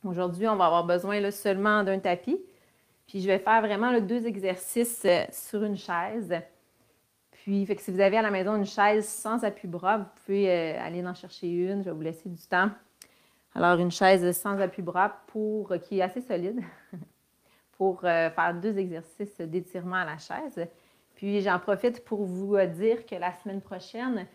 Aujourd'hui, on va avoir besoin là, seulement d'un tapis. Puis je vais faire vraiment là, 2 exercices sur une chaise. Puis, fait que si vous avez à la maison une chaise sans appui-bras, vous pouvez aller en chercher une. Je vais vous laisser du temps. Alors, une chaise sans appui-bras qui est assez solide pour faire 2 exercices d'étirement à la chaise. Puis, j'en profite pour vous dire que la semaine prochaine,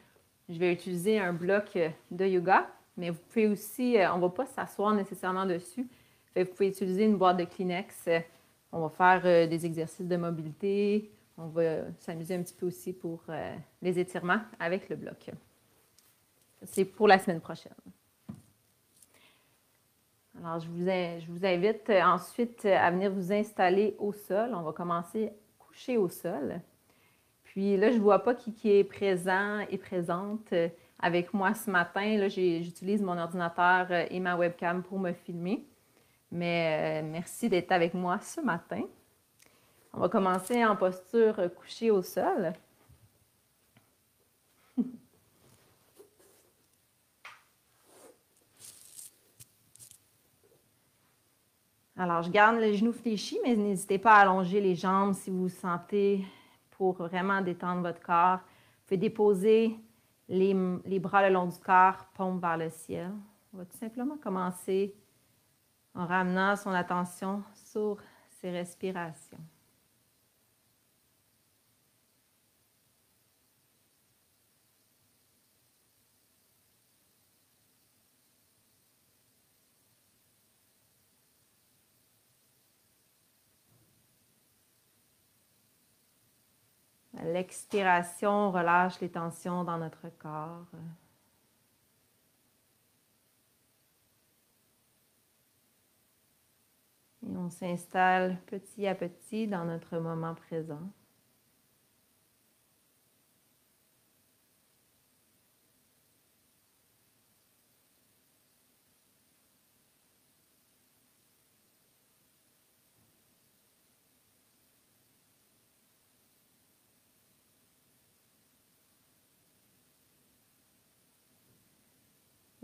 je vais utiliser un bloc de yoga, mais vous pouvez aussi, on ne va pas s'asseoir nécessairement dessus. Fait que vous pouvez utiliser une boîte de Kleenex. On va faire des exercices de mobilité. On va s'amuser un petit peu aussi pour les étirements avec le bloc. C'est pour la semaine prochaine. Alors, je vous invite ensuite à venir vous installer au sol. On va commencer couché au sol. Puis là, je ne vois pas qui est présent et présente avec moi ce matin. Là, j'utilise mon ordinateur et ma webcam pour me filmer. Mais merci d'être avec moi ce matin. On va commencer en posture couchée au sol. Alors, je garde les genoux fléchis, mais n'hésitez pas à allonger les jambes si vous sentez pour vraiment détendre votre corps. Vous pouvez déposer les bras le long du corps, paume vers le ciel. On va tout simplement commencer en ramenant son attention sur ses respirations. À l'expiration, on relâche les tensions dans notre corps. Et on s'installe petit à petit dans notre moment présent.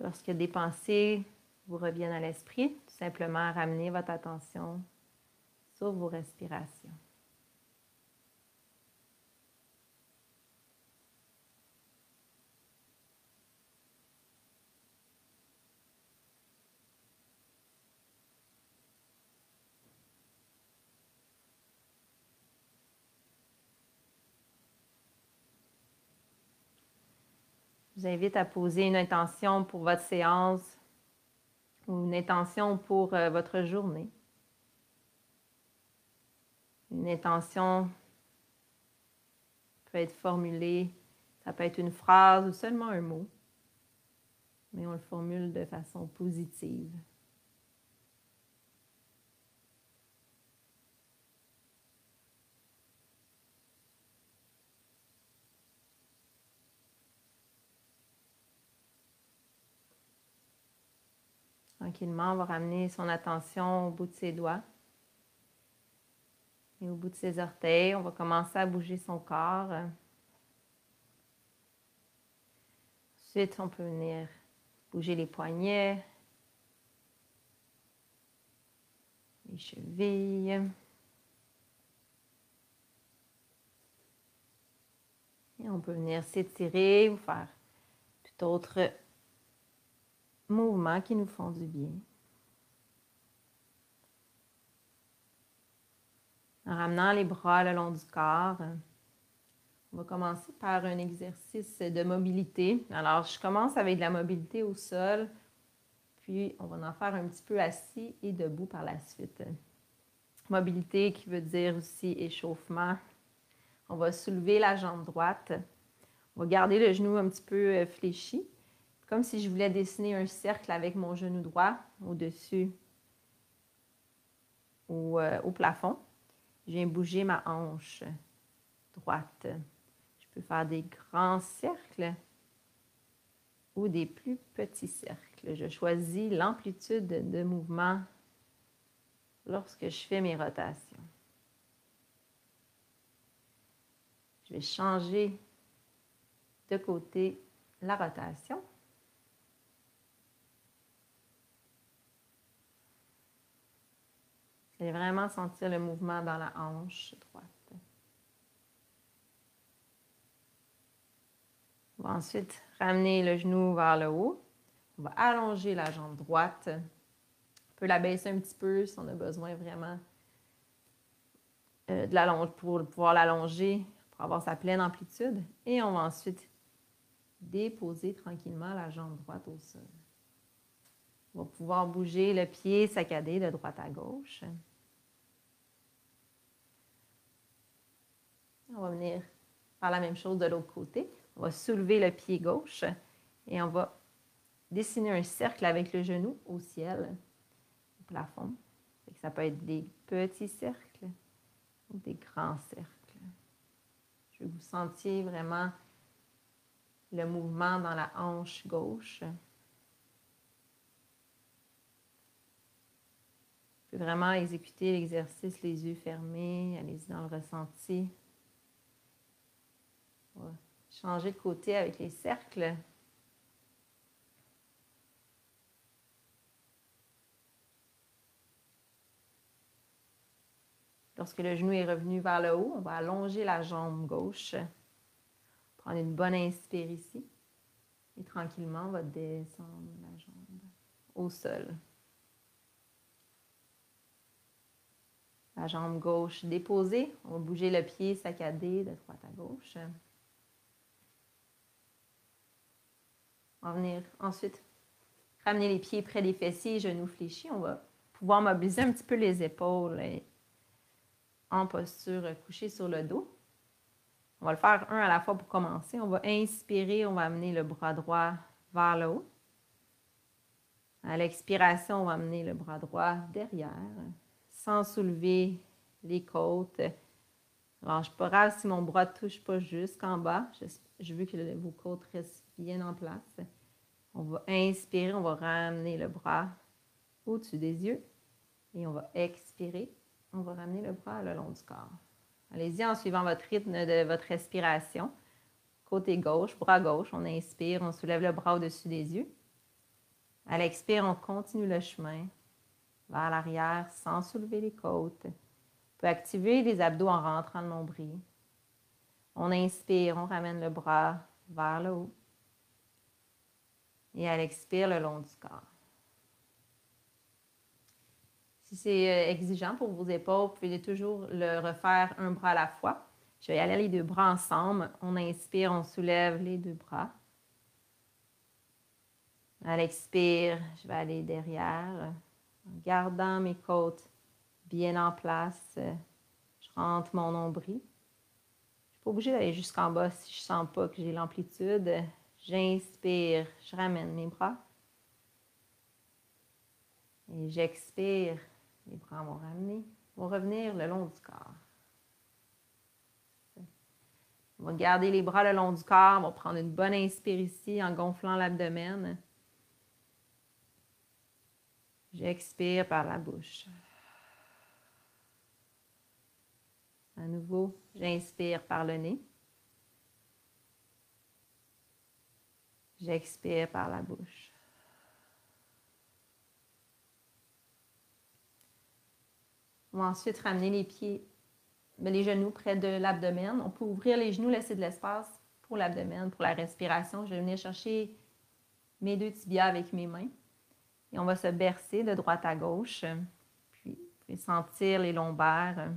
Lorsque des pensées vous reviennent à l'esprit, tout simplement ramenez votre attention sur vos respirations. Je vous invite à poser une intention pour votre séance ou une intention pour votre journée. Une intention peut être formulée, ça peut être une phrase ou seulement un mot, mais on le formule de façon positive. Tranquillement, on va ramener son attention au bout de ses doigts et au bout de ses orteils. On va commencer à bouger son corps. Ensuite, on peut venir bouger les poignets, les chevilles. Et on peut venir s'étirer ou faire tout autre mouvement qui nous font du bien. En ramenant les bras le long du corps, on va commencer par un exercice de mobilité. Alors, je commence avec de la mobilité au sol, puis on va en faire un petit peu assis et debout par la suite. Mobilité qui veut dire aussi échauffement. On va soulever la jambe droite. On va garder le genou un petit peu fléchi, comme si je voulais dessiner un cercle avec mon genou droit au-dessus ou au plafond. Je viens bouger ma hanche droite. Je peux faire des grands cercles ou des plus petits cercles. Je choisis l'amplitude de mouvement lorsque je fais mes rotations. Je vais changer de côté la rotation. Vous allez vraiment sentir le mouvement dans la hanche droite. On va ensuite ramener le genou vers le haut. On va allonger la jambe droite. On peut la baisser un petit peu si on a besoin vraiment pour pouvoir l'allonger, pour avoir sa pleine amplitude. Et on va ensuite déposer tranquillement la jambe droite au sol. On va pouvoir bouger le pied saccadé de droite à gauche. On va venir faire la même chose de l'autre côté. On va soulever le pied gauche et on va dessiner un cercle avec le genou au ciel, au plafond. Ça peut être des petits cercles ou des grands cercles. Je veux que vous sentiez vraiment le mouvement dans la hanche gauche. Vous pouvez vraiment exécuter l'exercice les yeux fermés. Allez-y dans le ressenti. On va changer de côté avec les cercles. Lorsque le genou est revenu vers le haut, on va allonger la jambe gauche. Prendre une bonne inspire ici. Et tranquillement, on va descendre la jambe au sol. La jambe gauche déposée. On va bouger le pied saccadé de droite à gauche. On va venir ensuite ramener les pieds près des fessiers, genoux fléchis. On va pouvoir mobiliser un petit peu les épaules en posture couchée sur le dos. On va le faire un à la fois pour commencer. On va inspirer, on va amener le bras droit vers le haut. À l'expiration, on va amener le bras droit derrière, sans soulever les côtes. Alors, je ne suis pas grave si mon bras ne touche pas jusqu'en bas. Je veux que vos côtes restent bien en place. On va inspirer, on va ramener le bras au-dessus des yeux. Et on va expirer, on va ramener le bras le long du corps. Allez-y en suivant votre rythme de votre respiration. Côté gauche, bras gauche, on inspire, on soulève le bras au-dessus des yeux. À l'expire, on continue le chemin vers l'arrière sans soulever les côtes. On peut activer les abdos en rentrant le nombril. On inspire, on ramène le bras vers le haut. Et à l'expire, le long du corps. Si c'est exigeant pour vos épaules, vous pouvez toujours le refaire un bras à la fois. Je vais y aller les deux bras ensemble. On inspire, on soulève les deux bras. À l'expire, je vais aller derrière, en gardant mes côtes bien en place. Je rentre mon nombril. Je ne suis pas obligée d'aller jusqu'en bas si je ne sens pas que j'ai l'amplitude. J'inspire, je ramène mes bras. Et j'expire, les bras vont revenir le long du corps. On va garder les bras le long du corps. On va prendre une bonne inspire ici en gonflant l'abdomen. J'expire par la bouche. À nouveau, j'inspire par le nez. J'expire par la bouche. On va ensuite ramener les pieds, les genoux près de l'abdomen. On peut ouvrir les genoux, laisser de l'espace pour l'abdomen, pour la respiration. Je vais venir chercher mes deux tibias avec mes mains. Et on va se bercer de droite à gauche. Puis, vous pouvez sentir les lombaires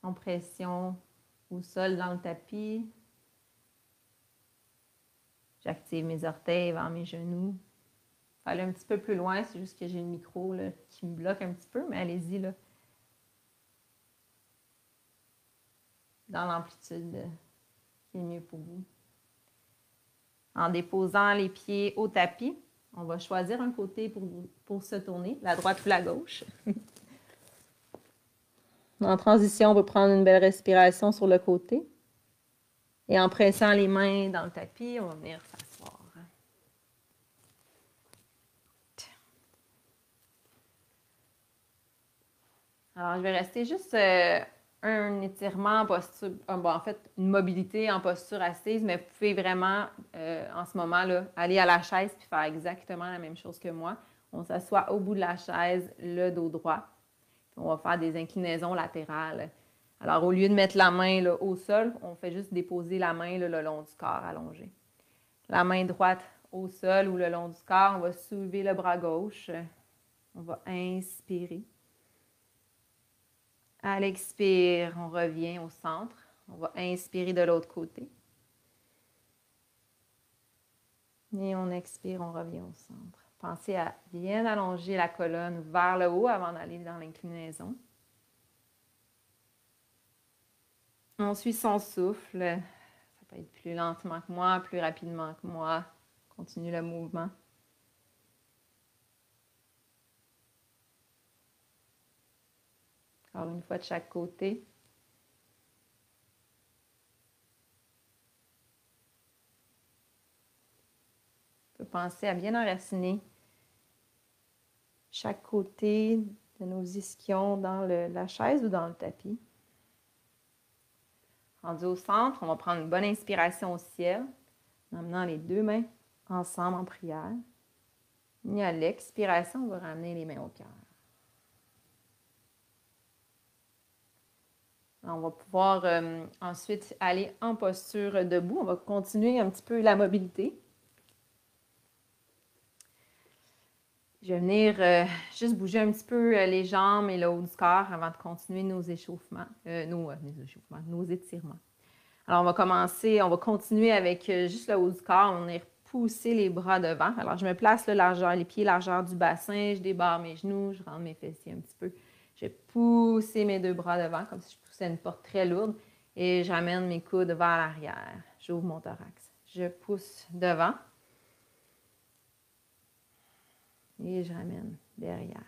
en pression au sol dans le tapis. J'active mes orteils vers mes genoux. Je vais aller un petit peu plus loin, c'est juste que j'ai le micro là, qui me bloque un petit peu, mais allez-y là. Dans l'amplitude qui est mieux pour vous. En déposant les pieds au tapis, on va choisir un côté pour se tourner, la droite ou la gauche. En transition, on va prendre une belle respiration sur le côté. Et en pressant les mains dans le tapis, on va venir s'asseoir. Alors, je vais rester juste un étirement en posture, en fait, une mobilité en posture assise, mais vous pouvez vraiment, en ce moment, là, aller à la chaise puis faire exactement la même chose que moi. On s'assoit au bout de la chaise, le dos droit. On va faire des inclinaisons latérales. Alors, au lieu de mettre la main là, au sol, on fait juste déposer la main là, le long du corps allongé. La main droite au sol ou le long du corps, on va soulever le bras gauche. On va inspirer. À l'expire, on revient au centre. On va inspirer de l'autre côté. Et on expire, on revient au centre. Pensez à bien allonger la colonne vers le haut avant d'aller dans l'inclinaison. On suit son souffle. Ça peut être plus lentement que moi, plus rapidement que moi. Continue le mouvement. Encore une fois de chaque côté. On peut penser à bien enraciner chaque côté de nos ischions dans la chaise ou dans le tapis. Rendu au centre, on va prendre une bonne inspiration au ciel, en amenant les deux mains ensemble en prière. Et à l'expiration, on va ramener les mains au cœur. On va pouvoir ensuite aller en posture debout. On va continuer un petit peu la mobilité. Je vais venir juste bouger un petit peu les jambes et le haut du corps avant de continuer nos échauffements, nos étirements. Alors, on va commencer, on va continuer avec juste le haut du corps. On va repousser les bras devant. Alors, je me place les pieds largeur du bassin, je débarre mes genoux, je rentre mes fessiers un petit peu. Je vais pousser mes deux bras devant comme si je poussais une porte très lourde et j'amène mes coudes vers l'arrière. J'ouvre mon thorax. Je pousse devant et je ramène derrière.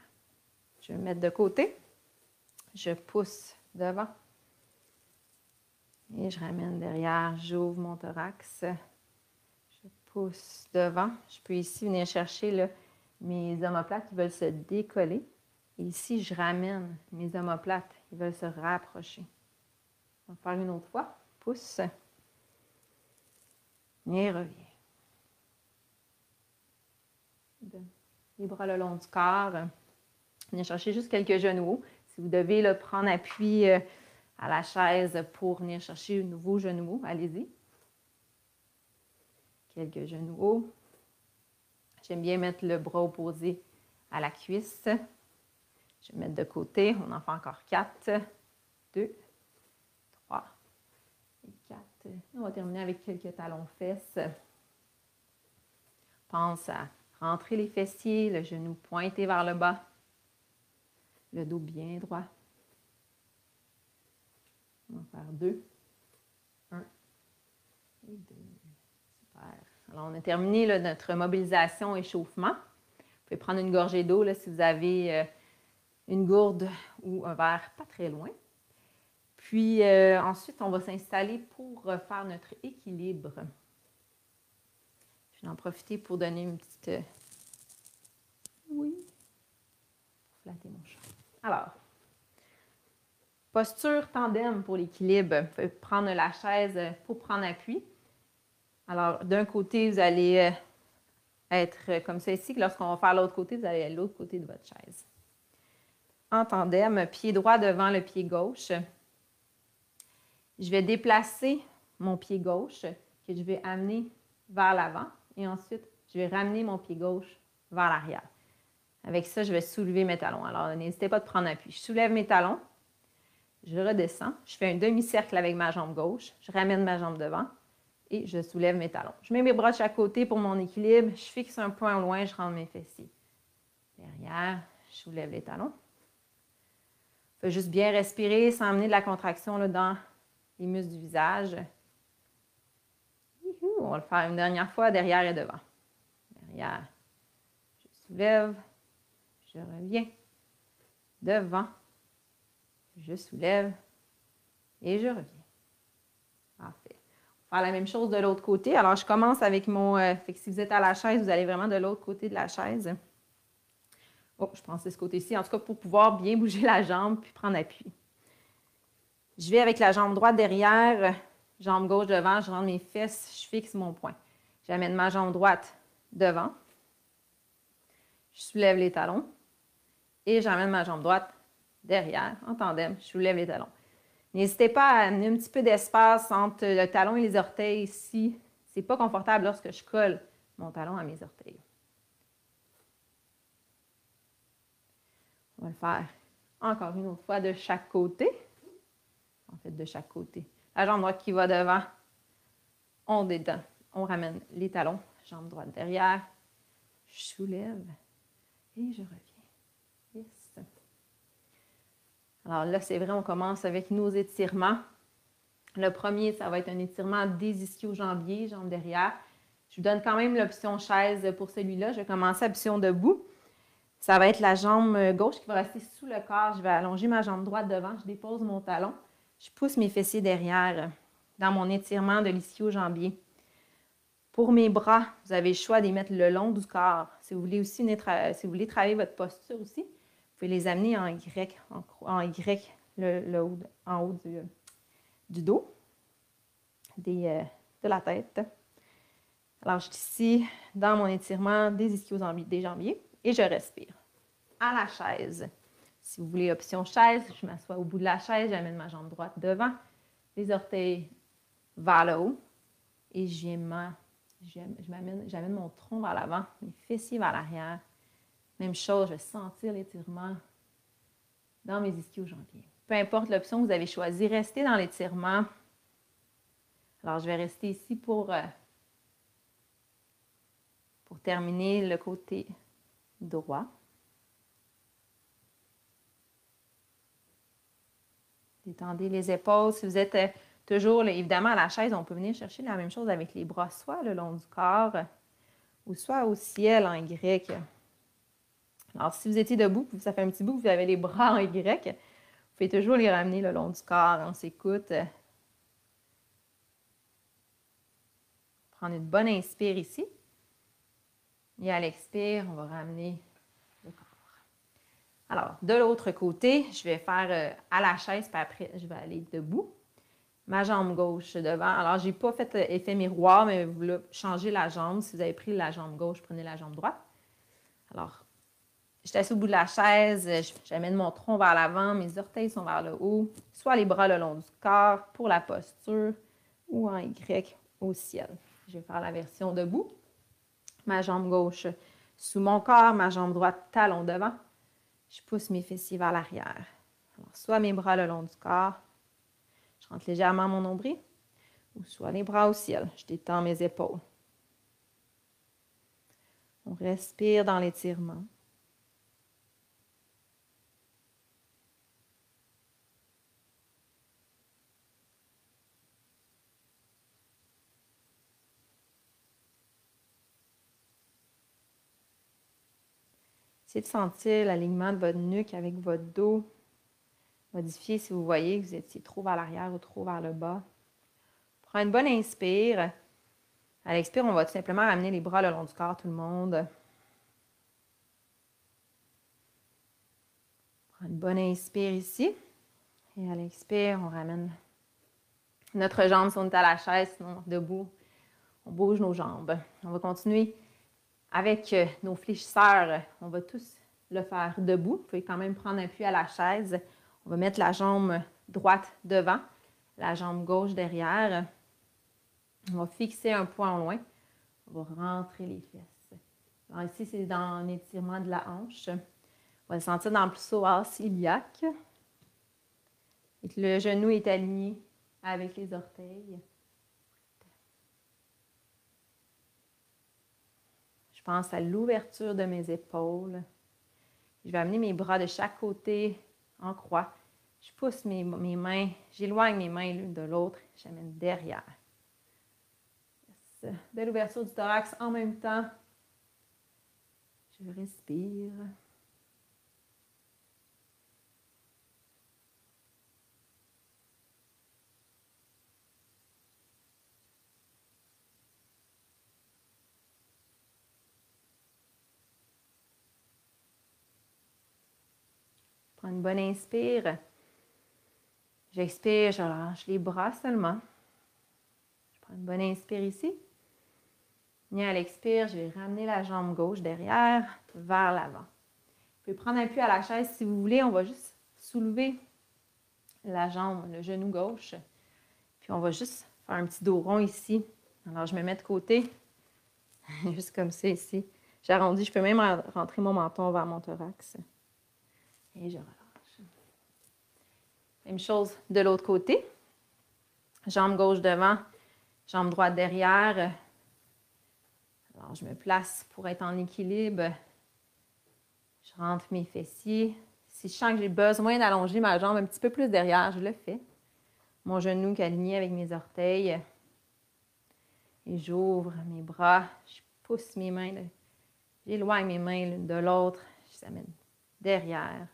Je vais me mettre de côté. Je pousse devant. Et je ramène derrière, j'ouvre mon thorax, je pousse devant. Je peux ici venir chercher là, mes omoplates qui veulent se décoller. Et ici, je ramène mes omoplates, ils veulent se rapprocher. On va faire une autre fois. Pousse. Et reviens. Les bras le long du corps. Venez chercher juste quelques genoux. Si vous devez là, prendre appui à la chaise pour venir chercher un nouveau genou, allez-y. Quelques genoux hauts. J'aime bien mettre le bras opposé à la cuisse. Je vais mettre de côté. On en fait encore 4, 2, 3 et 4. On va terminer avec quelques talons-fesses. Pense à rentrer les fessiers, le genou pointé vers le bas, le dos bien droit. On va faire 2, 1 et 2. Super. Alors, on a terminé là, notre mobilisation échauffement. Vous pouvez prendre une gorgée d'eau si vous avez une gourde ou un verre pas très loin. Puis ensuite, on va s'installer pour faire notre équilibre. Je vais en profiter pour donner une petite... Oui, pour flatter mon chat. Alors, posture tandem pour l'équilibre. Vous pouvez prendre la chaise pour prendre appui. Alors, d'un côté, vous allez être comme ça ici. Lorsqu'on va faire l'autre côté, vous allez aller de l'autre côté de votre chaise. En tandem, pied droit devant le pied gauche. Je vais déplacer mon pied gauche que je vais amener vers l'avant et ensuite, je vais ramener mon pied gauche vers l'arrière. Avec ça, je vais soulever mes talons. Alors, n'hésitez pas de prendre appui. Je soulève mes talons, je redescends, je fais un demi-cercle avec ma jambe gauche, je ramène ma jambe devant et je soulève mes talons. Je mets mes bras de chaque côté pour mon équilibre, je fixe un point au loin, je rentre mes fessiers. Derrière, je soulève les talons. Il faut juste bien respirer sans amener de la contraction là, dans les muscles du visage. On va le faire une dernière fois, derrière et devant. Derrière, je soulève, je reviens. Devant, je soulève et je reviens. Parfait. On va faire la même chose de l'autre côté. Alors, je commence avec mon... fait que si vous êtes à la chaise, vous allez vraiment de l'autre côté de la chaise. Oh, je pense que c'est ce côté-ci. En tout cas, pour pouvoir bien bouger la jambe puis prendre appui. Je vais avec la jambe droite derrière, jambe gauche devant, je rentre mes fesses, je fixe mon poing. J'amène ma jambe droite devant. Je soulève les talons. Et j'amène ma jambe droite derrière, en tandem. Je soulève les talons. N'hésitez pas à amener un petit peu d'espace entre le talon et les orteils si ce n'est pas confortable lorsque je colle mon talon à mes orteils. On va le faire encore une autre fois de chaque côté. En fait, de chaque côté. La jambe droite qui va devant, on détend. On ramène les talons, jambe droite derrière. Je soulève et je reviens. Yes. Alors là, c'est vrai, on commence avec nos étirements. Le premier, ça va être un étirement des ischio-jambiers, jambes derrière. Je vous donne quand même l'option chaise pour celui-là. Je vais commencer option debout. Ça va être la jambe gauche qui va rester sous le corps. Je vais allonger ma jambe droite devant. Je dépose mon talon. Je pousse mes fessiers derrière dans mon étirement de l'ischio-jambier. Pour mes bras, vous avez le choix de les mettre le long du corps. Si vous voulez aussi si vous voulez travailler votre posture aussi, vous pouvez les amener en Y, en Y en haut du dos, de la tête. Alors, je suis ici dans mon étirement des ischio-jambiers et je respire. À la chaise. Si vous voulez option chaise, je m'assois au bout de la chaise, j'amène ma jambe droite devant, les orteils vers le haut et j'amène mon tronc vers l'avant, mes fessiers vers l'arrière. Même chose, je vais sentir l'étirement dans mes ischio-jambiers. Peu importe l'option que vous avez choisie, restez dans l'étirement. Alors, je vais rester ici pour terminer le côté droit. Détendez les épaules. Si vous êtes toujours, évidemment, à la chaise, on peut venir chercher la même chose avec les bras, soit le long du corps ou soit au ciel en Y. Alors, si vous étiez debout, ça fait un petit bout que vous avez les bras en Y, vous pouvez toujours les ramener le long du corps. On s'écoute. Prendre une bonne inspire ici. Et à l'expire, on va ramener le corps. Alors, de l'autre côté, je vais faire à la chaise, puis après, je vais aller debout. Ma jambe gauche devant. Alors, je n'ai pas fait effet miroir, mais vous voulez changer la jambe. Si vous avez pris la jambe gauche, prenez la jambe droite. Alors, je suis assise au bout de la chaise, j'amène mon tronc vers l'avant, mes orteils sont vers le haut, soit les bras le long du corps pour la posture ou en Y au ciel. Je vais faire la version debout. Ma jambe gauche sous mon corps, ma jambe droite talon devant. Je pousse mes fessiers vers l'arrière. Alors, soit mes bras le long du corps, je rentre légèrement mon nombril, ou soit les bras au ciel. Je détends mes épaules. On respire dans l'étirement. Essayez de sentir l'alignement de votre nuque avec votre dos. Modifiez si vous voyez que vous étiez trop vers l'arrière ou trop vers le bas. Prenez une bonne inspire. À l'expire, on va tout simplement ramener les bras le long du corps, tout le monde. Prenez une bonne inspire ici. Et à l'expire, on ramène notre jambe si on est à la chaise, sinon debout, on bouge nos jambes. On va continuer avec nos fléchisseurs. On va tous le faire debout. Vous pouvez quand même prendre appui à la chaise. On va mettre la jambe droite devant, la jambe gauche derrière. On va fixer un point au loin. On va rentrer les fesses. Alors ici, c'est dans l'étirement de la hanche. On va le sentir dans le psoas iliaque. Et que le genou est aligné avec les orteils. Je pense à l'ouverture de mes épaules. Je vais amener mes bras de chaque côté en croix. Je pousse mes mains, j'éloigne mes mains l'une de l'autre, j'amène derrière. Yes. Belle ouverture du thorax en même temps. Je respire. Prends une bonne inspire. J'expire, je relâche les bras seulement. Je prends une bonne inspire ici. Et à l'expire, je vais ramener la jambe gauche derrière, vers l'avant. Vous pouvez prendre appui à la chaise si vous voulez. On va juste soulever la jambe, le genou gauche. Puis on va juste faire un petit dos rond ici. Alors, je me mets de côté, juste comme ça ici. J'arrondis, je peux même rentrer mon menton vers mon thorax. Et je relâche. Même chose de l'autre côté. Jambe gauche devant, jambe droite derrière. Alors, je me place pour être en équilibre. Je rentre mes fessiers. Si je sens que j'ai besoin d'allonger ma jambe un petit peu plus derrière, je le fais. Mon genou qui est aligné avec mes orteils. Et j'ouvre mes bras. Je pousse mes mains. J'éloigne mes mains l'une de l'autre. Je les amène derrière.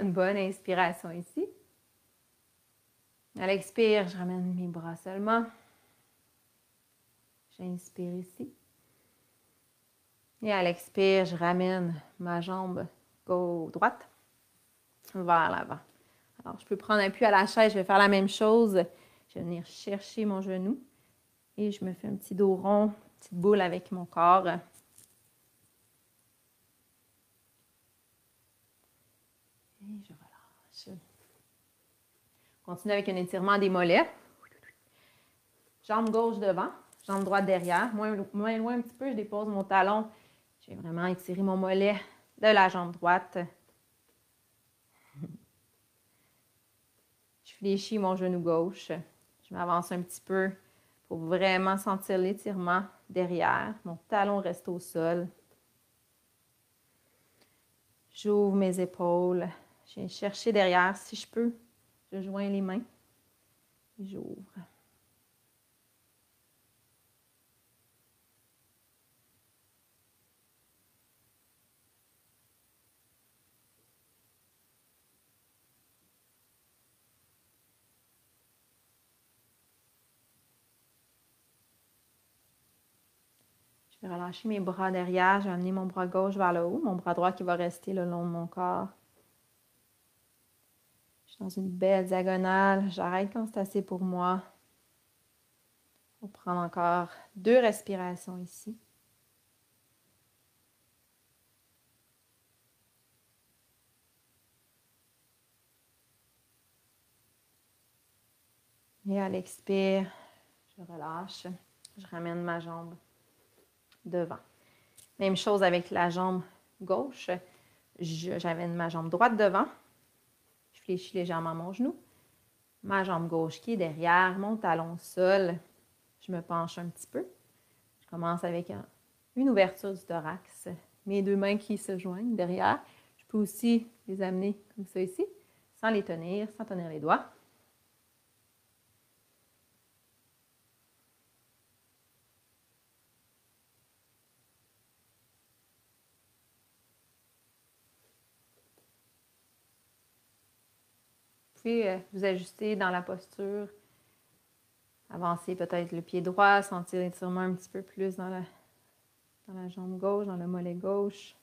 Une bonne inspiration ici. À l'expire, je ramène mes bras seulement. J'inspire ici. Et à l'expire, je ramène ma jambe droite vers l'avant. Alors, je peux prendre appui à la chaise, je vais faire la même chose. Je vais venir chercher mon genou et je me fais un petit dos rond, une petite boule avec mon corps. Et je relâche. Continue avec un étirement des mollets. Jambe gauche devant, jambe droite derrière. Moins loin un petit peu, je dépose mon talon. Je vais vraiment étirer mon mollet de la jambe droite. Je fléchis mon genou gauche. Je m'avance un petit peu pour vraiment sentir l'étirement derrière. Mon talon reste au sol. J'ouvre mes épaules. Je viens chercher derrière si je peux. Je joins les mains et j'ouvre. Je vais relâcher mes bras derrière. Je vais amener mon bras gauche vers le haut. Mon bras droit qui va rester le long de mon corps. Je suis dans une belle diagonale. J'arrête quand c'est assez pour moi. On va prendre encore 2 respirations ici. Et à l'expire, je relâche. Je ramène ma jambe devant. Même chose avec la jambe gauche. J'amène ma jambe droite devant. Je fléchis légèrement mon genou. Ma jambe gauche qui est derrière, mon talon au sol. Je me penche un petit peu. Je commence avec une ouverture du thorax. Mes 2 mains qui se joignent derrière. Je peux aussi les amener comme ça ici, sans les tenir, sans tenir les doigts. Vous pouvez vous ajuster dans la posture. Avancer peut-être le pied droit, sentir l'étirement un petit peu plus dans la jambe gauche, dans le mollet gauche.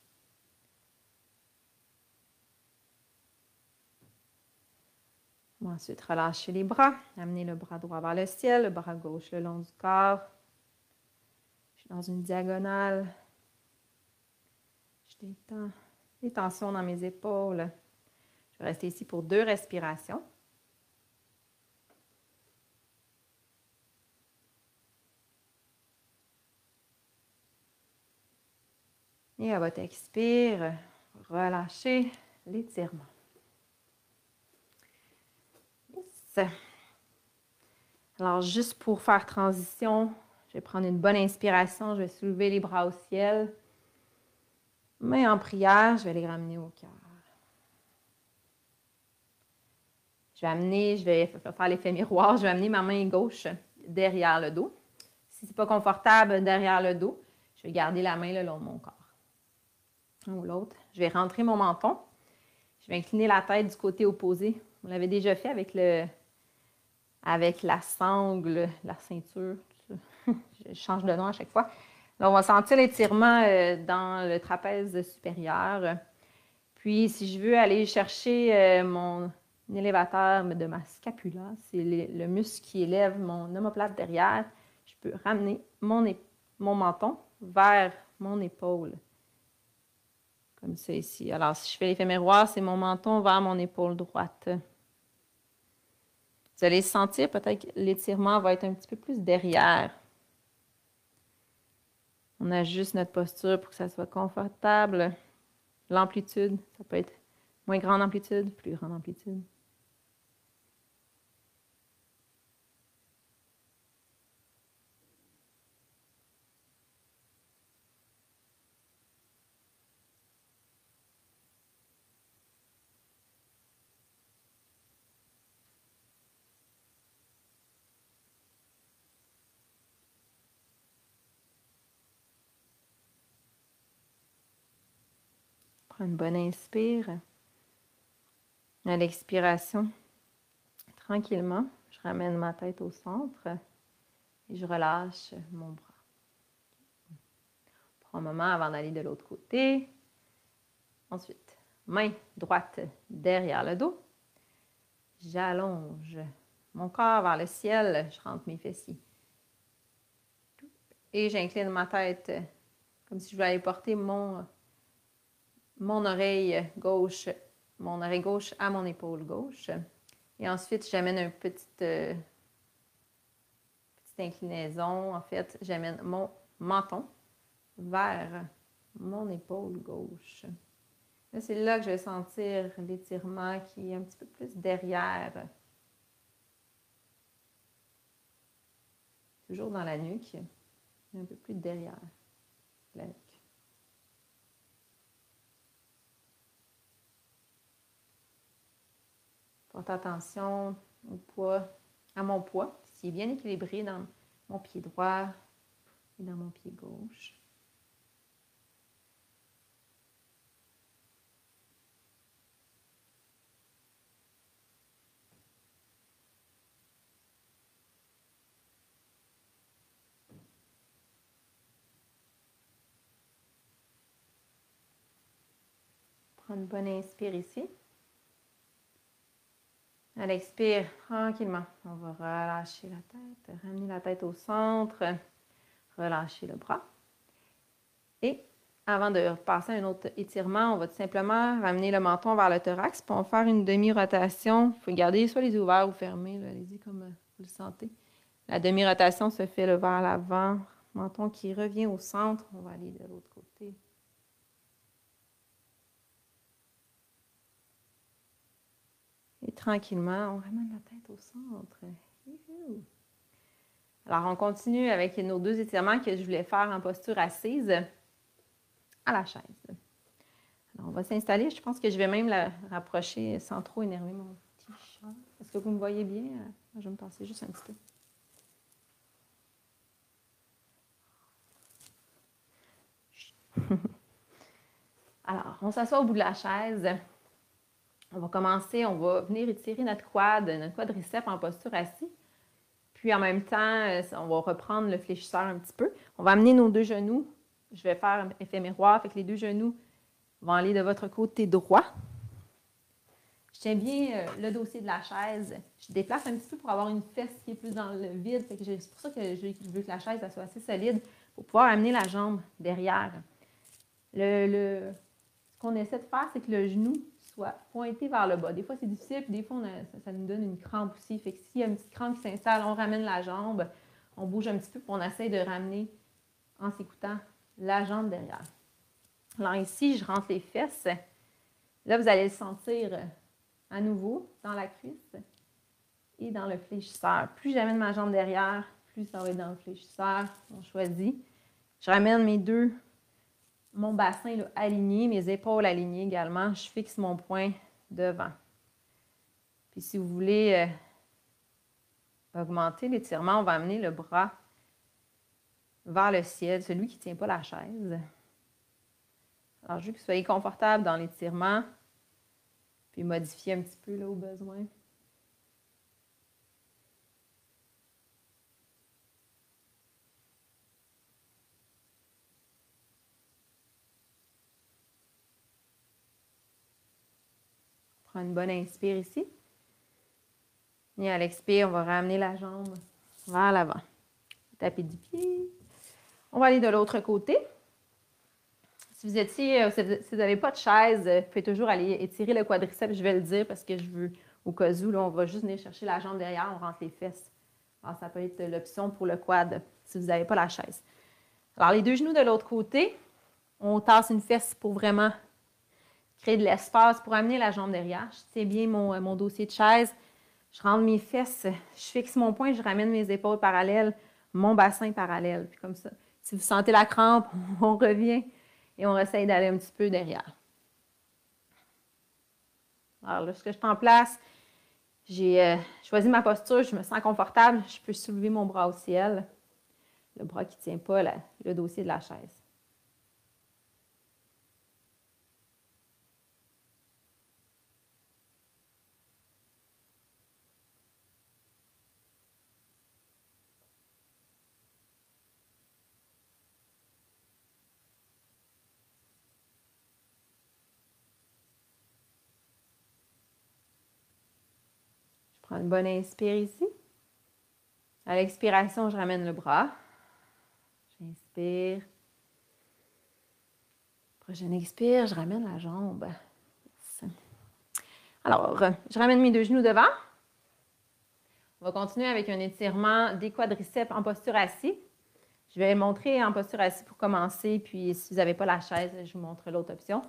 Ensuite, relâchez les bras. Amenez le bras droit vers le ciel, le bras gauche le long du corps. Je suis dans une diagonale. Je détends les tensions dans mes épaules. Je vais rester ici pour 2 respirations. Et à votre expire, relâchez l'étirement. Yes. Alors, juste pour faire transition, je vais prendre une bonne inspiration. Je vais soulever les bras au ciel. Mais en prière, je vais les ramener au cœur. Je vais faire l'effet miroir. Je vais amener ma main gauche derrière le dos. Si ce n'est pas confortable derrière le dos, je vais garder la main le long de mon corps. un ou l'autre. Je vais rentrer mon menton. Je vais incliner la tête du côté opposé. On l'avait déjà fait avec la sangle, la ceinture. Tout ça. Je change de nom à chaque fois. Là, on va sentir l'étirement dans le trapèze supérieur. Puis, si je veux aller chercher mon élévateur de ma scapula, c'est le muscle qui élève mon omoplate derrière, je peux ramener mon menton vers mon épaule. Comme ça ici. Alors, si je fais l'effet miroir, c'est mon menton vers mon épaule droite. Vous allez sentir peut-être que l'étirement va être un petit peu plus derrière. On ajuste notre posture pour que ça soit confortable. L'amplitude, ça peut être moins grande amplitude, plus grande amplitude. Prends une bonne inspire. À l'expiration, tranquillement, je ramène ma tête au centre et je relâche mon bras. Prends un moment avant d'aller de l'autre côté. Ensuite, main droite derrière le dos. J'allonge mon corps vers le ciel. Je rentre mes fessiers. Et j'incline ma tête comme si je voulais aller porter mon oreille gauche à mon épaule gauche. Et ensuite, j'amène une petite inclinaison. En fait, j'amène mon menton vers mon épaule gauche. Là, c'est là que je vais sentir l'étirement qui est un petit peu plus derrière. Toujours dans la nuque, mais un peu plus derrière la nuque. Porte attention au poids, à mon poids, qui est bien équilibré dans mon pied droit et dans mon pied gauche. Prends une bonne inspire ici. À l'expire, tranquillement, on va relâcher la tête, ramener la tête au centre, relâcher le bras. Et avant de passer à un autre étirement, on va tout simplement ramener le menton vers le thorax, puis on va faire une demi-rotation. Il faut garder soit les yeux ouverts ou fermés, allez-y comme vous le sentez. La demi-rotation se fait vers l'avant, menton qui revient au centre. On va aller de l'autre côté. Et tranquillement, on ramène la tête au centre. Alors, on continue avec nos deux étirements que je voulais faire en posture assise à la chaise. Alors, on va s'installer. Je pense que je vais même la rapprocher sans trop énerver mon petit chat. Est-ce que vous me voyez bien? Je vais me passer juste un petit peu. Alors, on s'assoit au bout de la chaise. On va commencer, on va venir étirer notre quadriceps en posture assise. Puis en même temps, on va reprendre le fléchisseur un petit peu. On va amener nos deux genoux. Je vais faire un effet miroir, fait que les deux genoux vont aller de votre côté droit. Je tiens bien le dossier de la chaise. Je déplace un petit peu pour avoir une fesse qui est plus dans le vide. C'est pour ça que je veux que la chaise soit assez solide pour pouvoir amener la jambe derrière. Ce qu'on essaie de faire, c'est que le genou soit pointé vers le bas. Des fois, c'est difficile, puis des fois, ça nous donne une crampe aussi. Fait que s'il y a une petite crampe qui s'installe, on ramène la jambe, on bouge un petit peu, puis on essaie de ramener, en s'écoutant, la jambe derrière. Alors ici, je rentre les fesses. Là, vous allez le sentir à nouveau dans la cuisse et dans le fléchisseur. Plus j'amène ma jambe derrière, plus ça va être dans le fléchisseur. On choisit. Je ramène mon bassin là, aligné, mes épaules alignées également. Je fixe mon poing devant. Puis si vous voulez augmenter l'étirement, on va amener le bras vers le ciel, celui qui ne tient pas la chaise. Alors, je veux que vous soyez confortable dans l'étirement, puis modifier un petit peu là au besoin. Prends une bonne inspire ici. Et à l'expire, on va ramener la jambe vers l'avant. Tapis du pied. On va aller de l'autre côté. Si vous étiez, si vous n'avez pas de chaise, vous pouvez toujours aller étirer le quadriceps. Je vais le dire parce que je veux, au cas où, là, on va juste venir chercher la jambe derrière, on rentre les fesses. Alors, ça peut être l'option pour le quad si vous n'avez pas la chaise. Alors, les deux genoux de l'autre côté, on tasse une fesse pour vraiment créer de l'espace pour amener la jambe derrière. Je tiens bien mon dossier de chaise. Je rentre mes fesses, je fixe mon poing, je ramène mes épaules parallèles, mon bassin parallèle. Puis comme ça, si vous sentez la crampe, on revient et on essaye d'aller un petit peu derrière. Alors, lorsque je suis en place, j'ai choisi ma posture, je me sens confortable, je peux soulever mon bras au ciel, le bras qui ne tient pas le dossier de la chaise. Je prends une bonne inspire ici. À l'expiration, je ramène le bras. J'inspire. Prochaine expire, je ramène la jambe. Alors, je ramène mes deux genoux devant. On va continuer avec un étirement des quadriceps en posture assis. Je vais montrer en posture assis pour commencer, puis si vous n'avez pas la chaise, je vous montre l'autre option.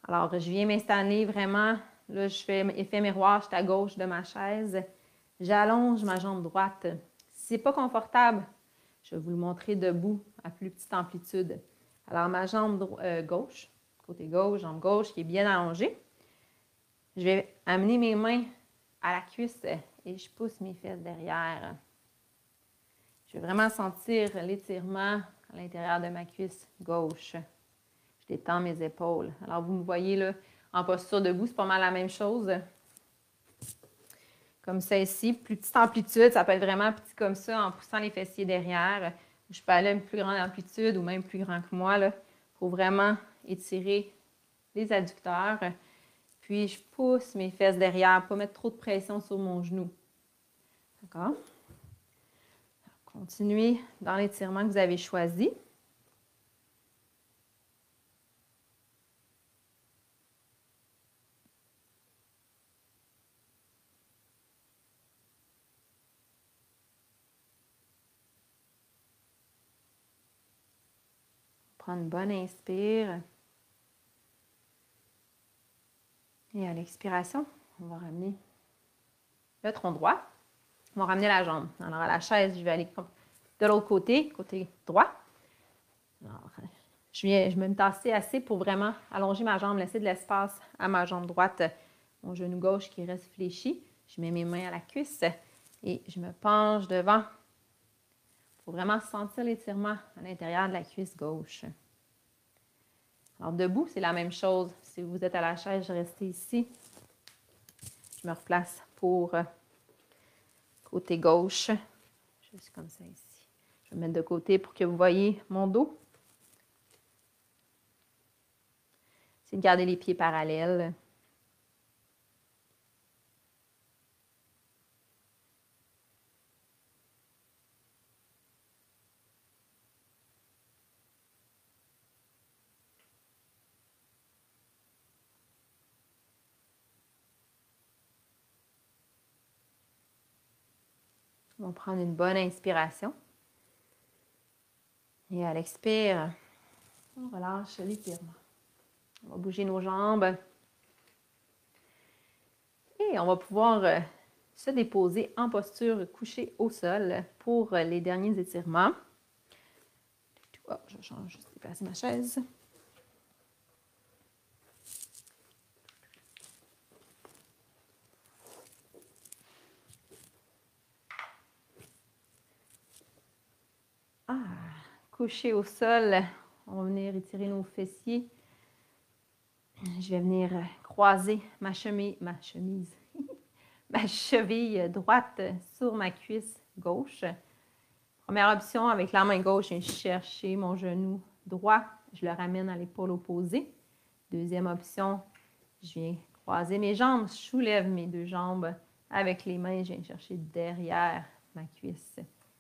Alors, je viens m'installer vraiment. Là, je fais effet miroir, je suis à gauche de ma chaise. J'allonge ma jambe droite. Si ce n'est pas confortable, je vais vous le montrer debout à plus petite amplitude. Alors, ma jambe gauche, côté gauche, jambe gauche qui est bien allongée. Je vais amener mes mains à la cuisse et je pousse mes fesses derrière. Je vais vraiment sentir l'étirement à l'intérieur de ma cuisse gauche. Je détends mes épaules. Alors, vous me voyez là, en posture debout, c'est pas mal la même chose. Comme ça ici, plus petite amplitude, ça peut être vraiment petit comme ça en poussant les fessiers derrière. Je peux aller à une plus grande amplitude ou même plus grand que moi là, pour vraiment étirer les adducteurs. Puis, je pousse mes fesses derrière, pas mettre trop de pression sur mon genou. D'accord? Continuez dans l'étirement que vous avez choisi. Prendre une bonne inspire. Et à l'expiration, on va ramener le tronc droit. On va ramener la jambe. Alors, à la chaise, je vais aller de l'autre côté, côté droit. Alors, je vais me tasser assez pour vraiment allonger ma jambe, laisser de l'espace à ma jambe droite, mon genou gauche qui reste fléchi. Je mets mes mains à la cuisse et je me penche devant pour vraiment sentir l'étirement à l'intérieur de la cuisse gauche. Alors, debout, c'est la même chose. Si vous êtes à la chaise, je reste ici. Je me replace pour côté gauche. Juste comme ça ici. Je vais me mettre de côté pour que vous voyez mon dos. C'est de garder les pieds parallèles. On va prendre une bonne inspiration. Et à l'expire, on relâche l'étirement. On va bouger nos jambes. Et on va pouvoir se déposer en posture couchée au sol pour les derniers étirements. Oh, je change, juste déplacer ma chaise. Couché au sol, on va venir étirer nos fessiers, Je vais venir croiser ma chemise, ma cheville droite sur ma cuisse gauche. Première option, avec la main gauche, je viens chercher mon genou droit. Je le ramène à l'épaule opposée. Deuxième option, je viens croiser mes jambes, je soulève mes deux jambes avec les mains, je viens chercher derrière ma cuisse.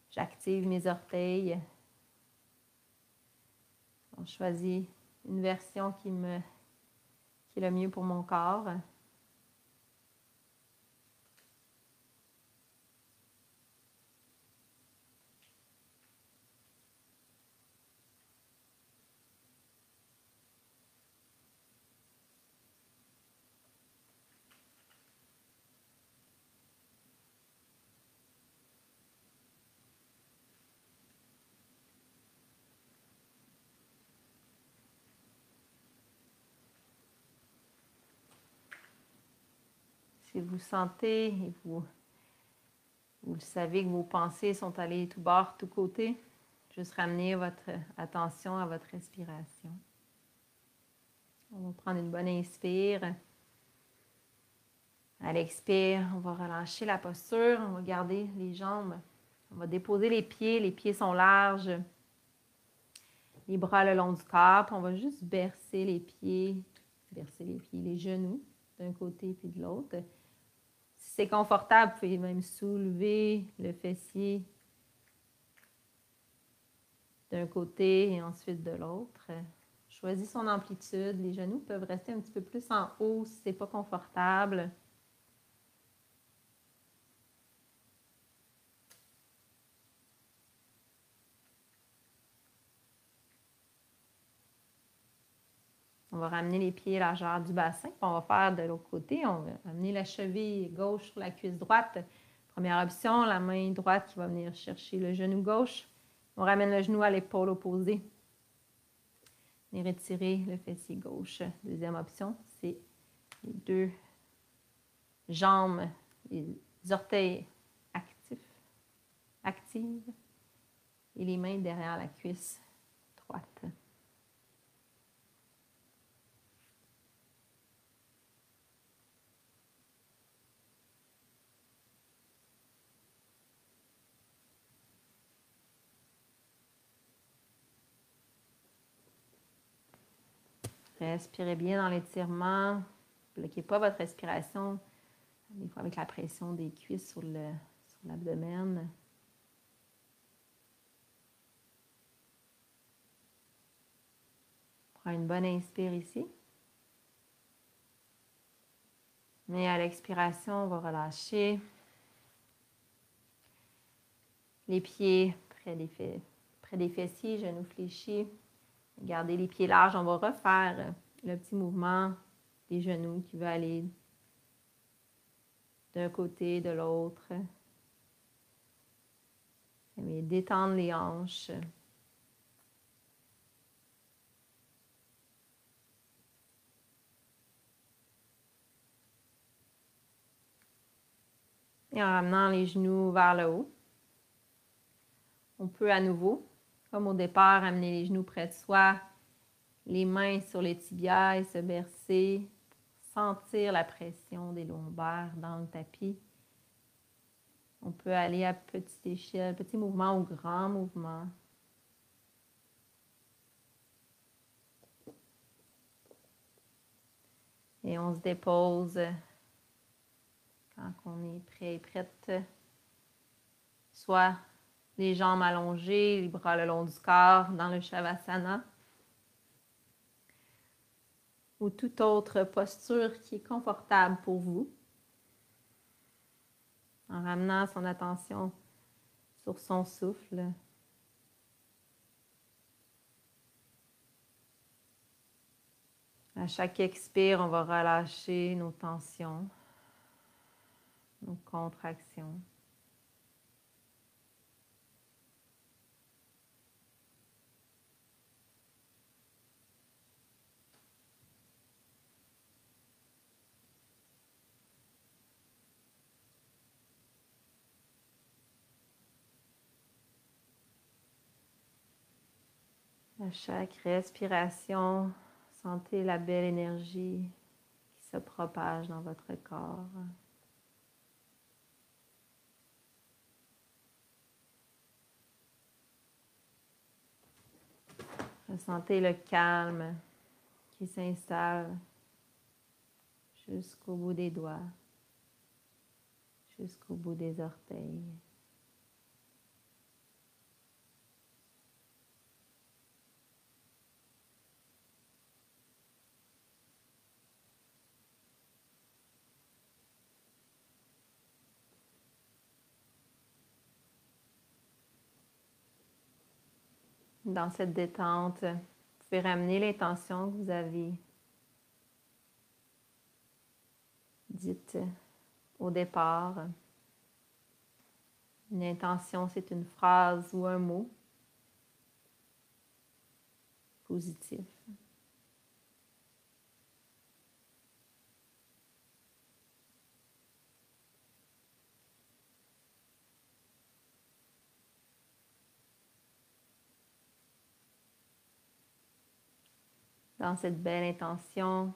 J'active mes orteils. On choisit une version qui est le mieux pour mon corps. Si vous sentez et vous le savez que vos pensées sont allées tout bord, tout côté, juste ramener votre attention à votre respiration. On va prendre une bonne inspire. À l'expire, on va relâcher la posture, on va garder les jambes. On va déposer les pieds sont larges. Les bras le long du corps, puis on va juste bercer les pieds, les genoux d'un côté puis de l'autre. Si c'est confortable, vous pouvez même soulever le fessier d'un côté et ensuite de l'autre. Choisis son amplitude. Les genoux peuvent rester un petit peu plus en haut si ce n'est pas confortable. On va ramener les pieds largeur du bassin. On va faire de l'autre côté. On va amener la cheville gauche sur la cuisse droite. Première option, la main droite qui va venir chercher le genou gauche. On ramène le genou à l'épaule opposée. Et retirer le fessier gauche. Deuxième option, c'est les deux jambes, les orteils actifs et les mains derrière la cuisse droite. Respirez bien dans l'étirement. Ne bloquez pas votre respiration, des fois avec la pression des cuisses sur l'abdomen. Prends une bonne inspire ici. Et à l'expiration, on va relâcher. Les pieds près des fessiers, genoux fléchis. Gardez les pieds larges. On va refaire le petit mouvement des genoux qui va aller d'un côté, de l'autre. Et détendre les hanches. Et en ramenant les genoux vers le haut, on peut à nouveau, comme au départ, amener les genoux près de soi, les mains sur les tibias et se bercer, sentir la pression des lombaires dans le tapis. On peut aller à petite échelle, petit mouvement ou grand mouvement. Et on se dépose quand on est prêt et prête. Soit les jambes allongées, les bras le long du corps dans le Shavasana. Ou toute autre posture qui est confortable pour vous. En ramenant son attention sur son souffle. À chaque expire, on va relâcher nos tensions, nos contractions. À chaque respiration, Sentez la belle énergie qui se propage dans votre corps. Ressentez le calme qui s'installe jusqu'au bout des doigts, jusqu'au bout des orteils. Dans cette détente, vous pouvez ramener l'intention que vous avez dite au départ. Une intention, c'est une phrase ou un mot positif. Dans cette belle intention,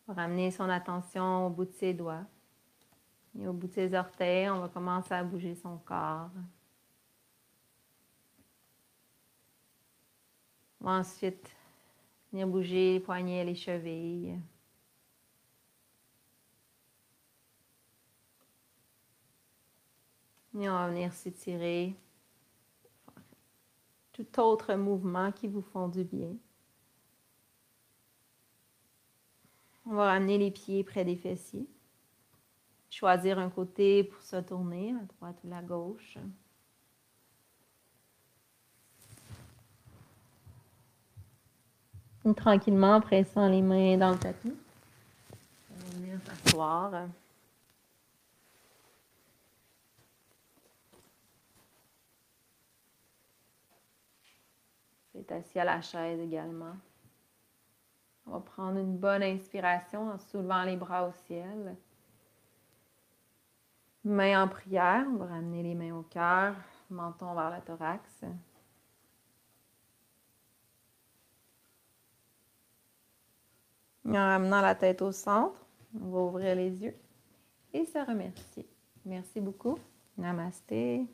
on va ramener son attention au bout de ses doigts. Et au bout de ses orteils, on va commencer à bouger son corps. On va ensuite venir bouger les poignets, les chevilles. Et on va venir s'étirer. Tout autre mouvement qui vous font du bien. On va ramener les pieds près des fessiers. Choisir un côté pour se tourner, à droite ou à gauche. Et tranquillement, en pressant les mains dans le tapis. On va venir s'asseoir. Vous êtes assis à la chaise également. On va prendre une bonne inspiration en soulevant les bras au ciel. Mains en prière, on va ramener les mains au cœur, menton vers le thorax. Et en ramenant la tête au centre, on va ouvrir les yeux et se remercier. Merci beaucoup. Namasté.